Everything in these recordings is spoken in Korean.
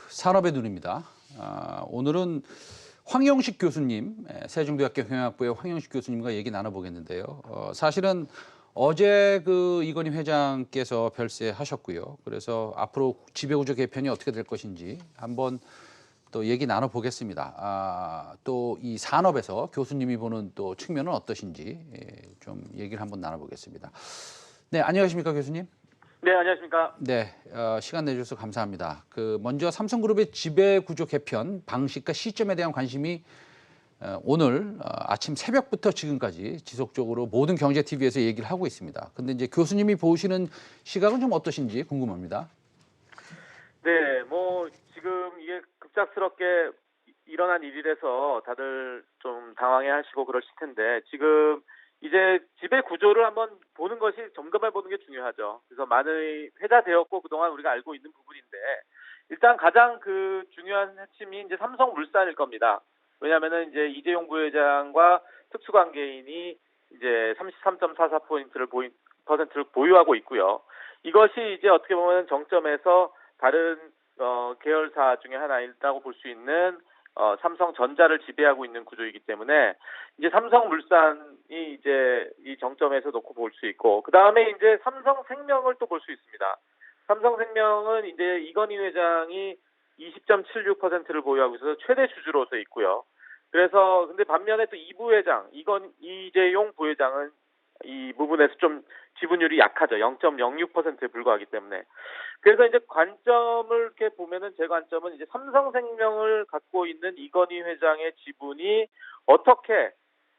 산업의 눈입니다. 오늘은 황영식 교수님, 세종대학교 경영학부의 황영식 교수님과 얘기 나눠보겠는데요. 사실은 어제 이건희 회장께서 별세하셨고요. 그래서 앞으로 지배구조 개편이 어떻게 될 것인지 한번 또 얘기 나눠보겠습니다. 또 이 산업에서 교수님이 보는 또 측면은 어떠신지 좀 얘기를 한번 나눠보겠습니다. 네, 안녕하십니까 교수님? 네, 안녕하십니까? 네, 시간 내주셔서 감사합니다. 먼저 삼성그룹의 지배구조 개편 방식과 시점에 대한 관심이 오늘 아침 새벽부터 지금까지 지속적으로 모든 경제 TV에서 얘기를 하고 있습니다. 근데 이제 교수님이 보시는 시각은 좀 어떠신지 궁금합니다. 네, 지금 이게 급작스럽게 일어난 일이라서 다들 좀 당황해하시고 그러실 텐데 지금 이제 지배 구조를 한번 보는 것이 점검해 보는 게 중요하죠. 그래서 많이 회자되었고 그동안 우리가 알고 있는 부분인데 일단 가장 중요한 핵심이 이제 삼성물산일 겁니다. 왜냐하면은 이제 이재용 부회장과 특수관계인이 이제 33.44%를 보유하고 있고요. 이것이 이제 어떻게 보면 정점에서 다른 계열사 중에 하나이라고 볼 수 있는 삼성전자를 지배하고 있는 구조이기 때문에 이제 삼성물산이 이제 이 정점에서 놓고 볼 수 있고 그 다음에 이제 삼성생명을 또 볼 수 있습니다. 삼성생명은 이제 이건희 회장이 20.76%를 보유하고 있어서 최대 주주로서 있고요. 그래서 근데 반면에 또 이 부회장 이재용 부회장은 이 부분에서 좀 지분율이 약하죠. 0.06%에 불과하기 때문에. 그래서 이제 관점을 이렇게 보면은 제 관점은 이제 삼성생명을 갖고 있는 이건희 회장의 지분이 어떻게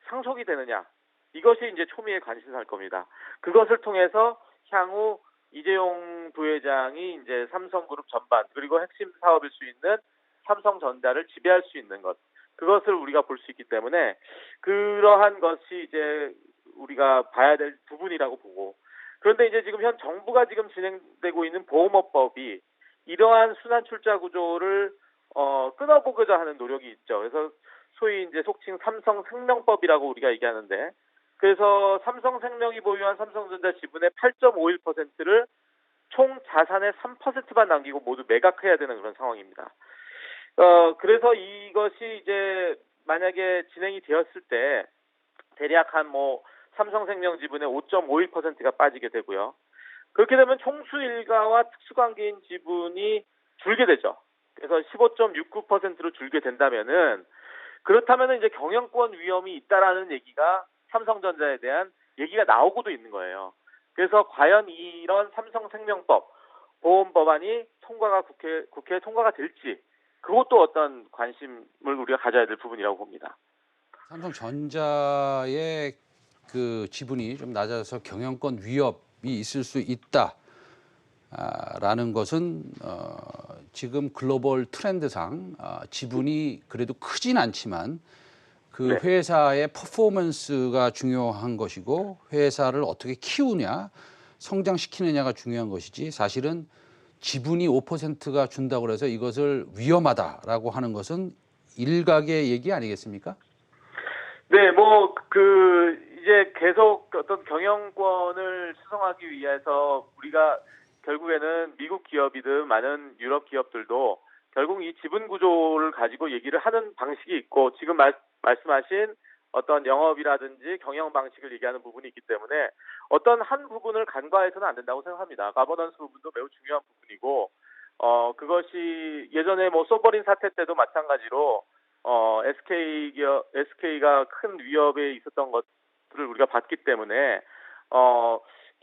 상속이 되느냐. 이것이 이제 초미의 관심사일 겁니다. 그것을 통해서 향후 이재용 부회장이 이제 삼성그룹 전반 그리고 핵심 사업일 수 있는 삼성전자를 지배할 수 있는 것. 그것을 우리가 볼 수 있기 때문에 그러한 것이 이제 우리가 봐야 될 부분이라고 보고 그런데 이제 지금 현 정부가 지금 진행되고 있는 보험업법이 이러한 순환 출자 구조를 끊어보고자 하는 노력이 있죠. 그래서 소위 이제 속칭 삼성생명법이라고 우리가 얘기하는데 그래서 삼성생명이 보유한 삼성전자 지분의 8.51%를 총 자산의 3%만 남기고 모두 매각해야 되는 그런 상황입니다. 그래서 이것이 이제 만약에 진행이 되었을 때 대략 삼성생명 지분의 5.51%가 빠지게 되고요. 그렇게 되면 총수 일가와 특수관계인 지분이 줄게 되죠. 그래서 15.69%로 줄게 된다면은 그렇다면은 이제 경영권 위험이 있다라는 얘기가 삼성전자에 대한 얘기가 나오고도 있는 거예요. 그래서 과연 이런 삼성생명법 보험법안이 국회에 통과가 될지 그것도 어떤 관심을 우리가 가져야 될 부분이라고 봅니다. 삼성전자의 지분이 좀 낮아서 경영권 위협이 있을 수 있다라는 것은 지금 글로벌 트렌드상 지분이 그래도 크진 않지만 네. 회사의 퍼포먼스가 중요한 것이고 회사를 어떻게 키우냐, 성장시키느냐가 중요한 것이지 사실은 지분이 5%가 준다고 해서 이것을 위험하다라고 하는 것은 일각의 얘기 아니겠습니까? 네, 이제 계속 어떤 경영권을 수성하기 위해서 우리가 결국에는 미국 기업이든 많은 유럽 기업들도 결국 이 지분 구조를 가지고 얘기를 하는 방식이 있고 지금 말씀하신 어떤 영업이라든지 경영 방식을 얘기하는 부분이 있기 때문에 어떤 한 부분을 간과해서는 안 된다고 생각합니다. 가버넌스 부분도 매우 중요한 부분이고 그것이 예전에 소버린 사태 때도 마찬가지로 SK가 큰 위협에 있었던 것들을 우리가 봤기 때문에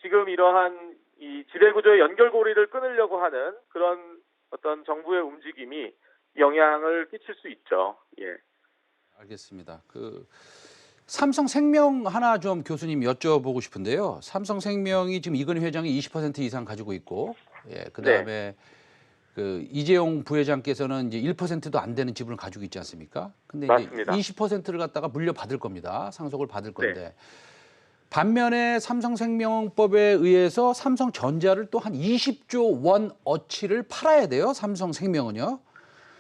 지금 이러한 이 지배구조의 연결고리를 끊으려고 하는 그런 어떤 정부의 움직임이 영향을 끼칠 수 있죠. 예. 알겠습니다. 삼성생명 하나 좀 교수님 여쭤보고 싶은데요. 삼성생명이 지금 이건희 회장이 20% 이상 가지고 있고, 그다음에 이재용 부회장께서는 이제 1%도 안 되는 지분을 가지고 있지 않습니까? 근데 맞습니다. 이제 20%를 갖다가 물려받을 겁니다. 상속을 받을 건데. 반면에 삼성생명법에 의해서 삼성전자를 또 한 20조 원 어치를 팔아야 돼요. 삼성생명은요.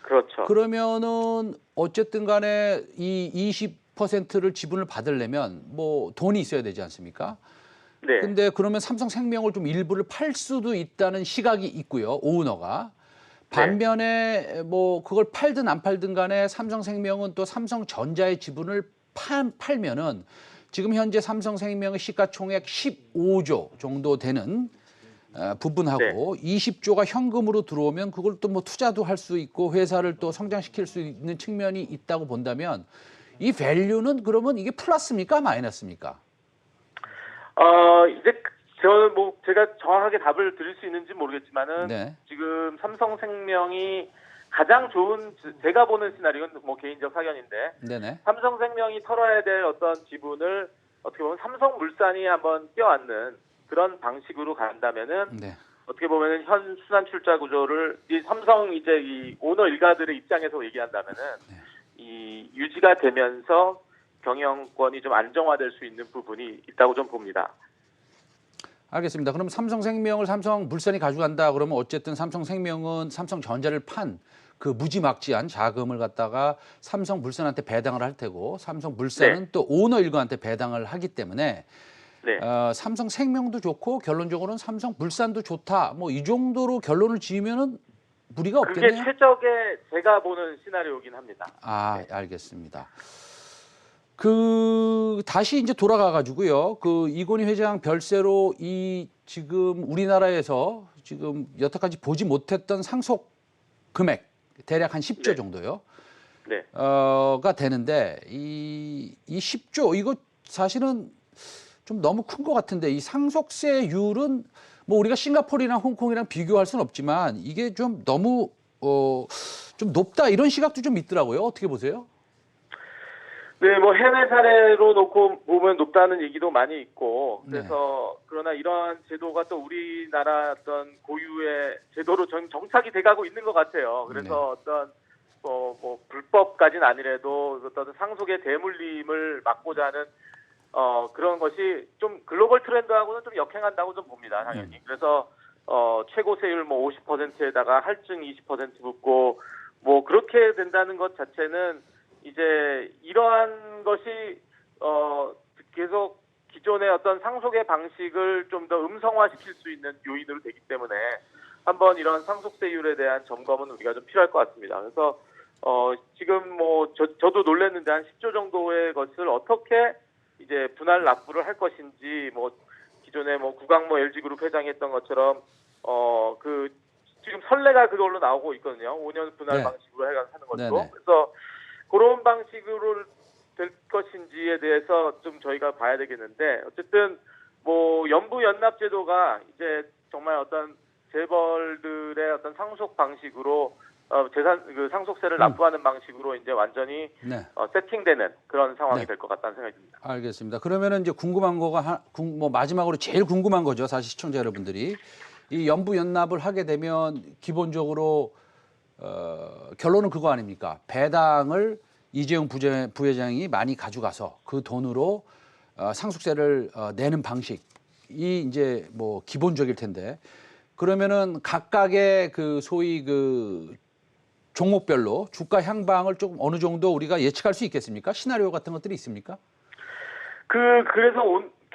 그렇죠. 그러면은 어쨌든 간에 이 20%를 지분을 받으려면 돈이 있어야 되지 않습니까? 네. 근데 그러면 삼성생명을 좀 일부를 팔 수도 있다는 시각이 있고요. 오너가. 반면에 뭐 그걸 팔든 안 팔든 간에 삼성생명은 또 삼성전자의 지분을 팔면은 지금 현재 삼성생명의 시가총액 15조 정도 되는 부분하고 20조가 현금으로 들어오면 그걸 또 뭐 투자도 할 수 있고 회사를 또 성장시킬 수 있는 측면이 있다고 본다면 이 밸류는 그러면 이게 플러스입니까 마이너스입니까? 이제 저는 뭐 제가 정확하게 답을 드릴 수 있는지 모르겠지만은 네. 지금 삼성생명이 가장 좋은 제가 보는 시나리오는 뭐 개인적 사견인데 네네. 삼성생명이 털어야 될 어떤 지분을 어떻게 보면 삼성물산이 한번 껴안는 그런 방식으로 간다면은 네. 어떻게 보면은 현 순환 출자 구조를 이 삼성 이제 이 오너 일가들의 입장에서 얘기한다면은 이 유지가 되면서 경영권이 좀 안정화될 수 있는 부분이 있다고 좀 봅니다. 알겠습니다. 그럼 삼성생명을 삼성물산이 가져간다 그러면 어쨌든 삼성생명은 삼성전자를 판 그 무지막지한 자금을 갖다가 삼성물산한테 배당을 할 테고 삼성물산은 또 오너 일가한테 배당을 하기 때문에 삼성생명도 좋고 결론적으로는 삼성물산도 좋다. 뭐 이 정도로 결론을 지으면은 무리가 그게 없겠네요. 최적의 제가 보는 시나리오긴 합니다. 알겠습니다. 다시 이제 돌아가 가지고요. 이건희 회장 별세로 이 지금 우리나라에서 지금 여태까지 보지 못했던 상속 금액 대략 한 10조 정도요. 네. 가 되는데 이 10조 이거 사실은 좀 너무 큰 것 같은데 이 상속세율은 뭐 우리가 싱가포르랑 홍콩이랑 비교할 수는 없지만 이게 좀 너무 좀 높다 이런 시각도 좀 있더라고요. 어떻게 보세요? 네, 뭐 해외 사례로 놓고 보면 높다는 얘기도 많이 있고 그래서 그러나 이러한 제도가 또 우리나라 어떤 고유의 제도로 정착이 돼가고 있는 것 같아요. 그래서 어떤 뭐 불법까지는 아니래도 어떤 상속의 대물림을 막고자 하는 그런 것이 좀 글로벌 트렌드하고는 좀 역행한다고 좀 봅니다, 당연히. 그래서 최고 세율 뭐 50%에다가 할증 20% 붙고 뭐 그렇게 된다는 것 자체는 이제 이러한 것이 계속 기존의 어떤 상속의 방식을 좀 더 음성화시킬 수 있는 요인으로 되기 때문에 한번 이런 상속세율에 대한 점검은 우리가 좀 필요할 것 같습니다. 그래서 지금 뭐 저도 놀랐는데 한 10조 정도의 것을 어떻게 이제 분할 납부를 할 것인지 뭐 기존에 뭐 구강모 LG그룹 회장이 했던 것처럼 지금 선례가 그걸로 나오고 있거든요. 5년 분할 방식으로 하는 것도. 그래서 그런 방식으로 될 것인지에 대해서 좀 저희가 봐야 되겠는데 어쨌든 뭐 연부연납 제도가 이제 정말 어떤 재벌들의 어떤 상속 방식으로 상속세를 납부하는 방식으로 이제 완전히 세팅되는 그런 상황이 될 것 같다는 생각이 듭니다. 알겠습니다. 그러면은 이제 궁금한 거가 뭐 마지막으로 제일 궁금한 거죠. 사실 시청자 여러분들이 이 연부연납을 하게 되면 기본적으로 결론은 그거 아닙니까? 배당을 이재용 부회장이 많이 가져가서 그 돈으로 상속세를 내는 방식이 이제 뭐 기본적일 텐데 그러면은 각각의 소위 종목별로 주가 향방을 조금 어느 정도 우리가 예측할 수 있겠습니까? 시나리오 같은 것들이 있습니까? 그래서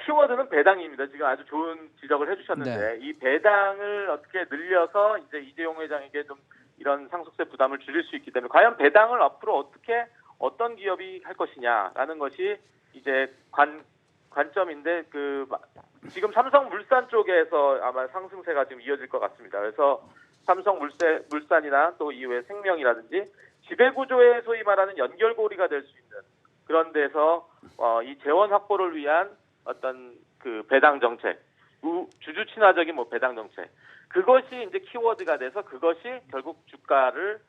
키워드는 배당입니다. 지금 아주 좋은 지적을 해주셨는데 이 배당을 어떻게 늘려서 이제 이재용 회장에게 좀 이런 상속세 부담을 줄일 수 있기 때문에 과연 배당을 앞으로 어떻게 어떤 기업이 할 것이냐라는 것이 이제 관점인데 지금 삼성물산 쪽에서 아마 상승세가 지금 이어질 것 같습니다. 그래서 삼성물산이나 또 이후에 생명이라든지 지배구조의 소위 말하는 연결고리가 될 수 있는 그런 데서 이 재원 확보를 위한 어떤 배당 정책, 주주 친화적인 뭐 배당 정책 그것이 이제 키워드가 돼서 그것이 결국 주가를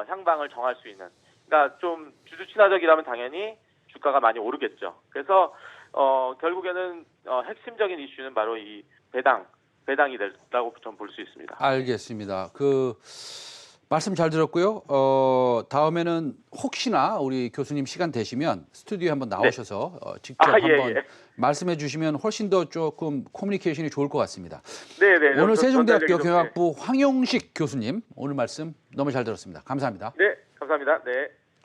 향방을 정할 수 있는. 그러니까 좀 주주 친화적이라면 당연히 주가가 많이 오르겠죠. 그래서 결국에는 핵심적인 이슈는 바로 이 배당이 된다고 좀 볼 수 있습니다. 알겠습니다. 말씀 잘 들었고요. 다음에는 혹시나 우리 교수님 시간 되시면 스튜디오에 한번 나오셔서 직접 한번 말씀해 주시면 훨씬 더 조금 커뮤니케이션이 좋을 것 같습니다. 네. 오늘 세종대학교 경영학부 황용식 교수님 오늘 말씀 너무 잘 들었습니다. 감사합니다. 네, 감사합니다. 네.